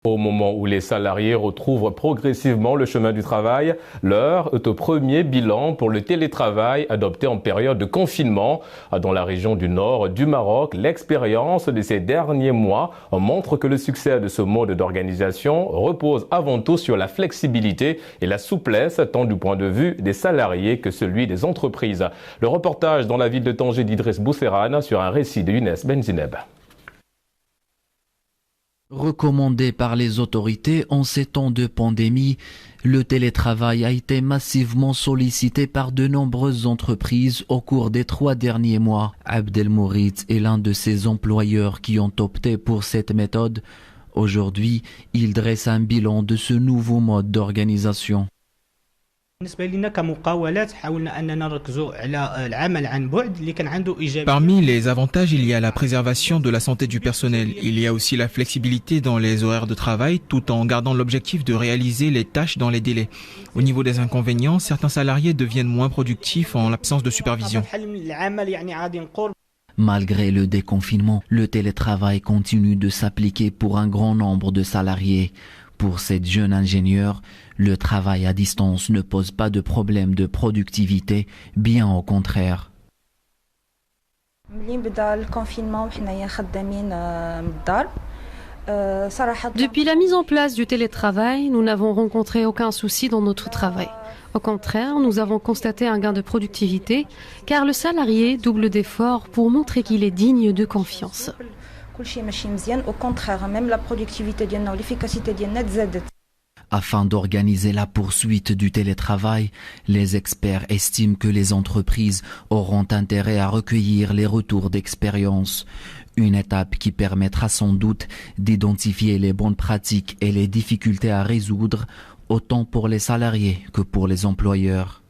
Au moment où les salariés retrouvent progressivement le chemin du travail, l'heure est au premier bilan pour le télétravail adopté en période de confinement. Dans la région du nord du Maroc, l'expérience de ces derniers mois montre que le succès de ce mode d'organisation repose avant tout sur la flexibilité et la souplesse, tant du point de vue des salariés que celui des entreprises. Le reportage dans la ville de Tanger d'Idriss Bousserane sur un récit de Younes Benzineb. Recommandé par les autorités en ces temps de pandémie, le télétravail a été massivement sollicité par de nombreuses entreprises au cours des 3 derniers mois. Abdelmourid est l'un de ces employeurs qui ont opté pour cette méthode. Aujourd'hui, il dresse un bilan de ce nouveau mode d'organisation. Parmi les avantages, il y a la préservation de la santé du personnel. Il y a aussi la flexibilité dans les horaires de travail, tout en gardant l'objectif de réaliser les tâches dans les délais. Au niveau des inconvénients, certains salariés deviennent moins productifs en l'absence de supervision. Malgré le déconfinement, le télétravail continue de s'appliquer pour un grand nombre de salariés. Pour cette jeune ingénieure, le travail à distance ne pose pas de problème de productivité, bien au contraire. Depuis la mise en place du télétravail, nous n'avons rencontré aucun souci dans notre travail. Au contraire, nous avons constaté un gain de productivité, car le salarié double d'efforts pour montrer qu'il est digne de confiance. Afin d'organiser la poursuite du télétravail, les experts estiment que les entreprises auront intérêt à recueillir les retours d'expérience. Une étape qui permettra sans doute d'identifier les bonnes pratiques et les difficultés à résoudre, autant pour les salariés que pour les employeurs.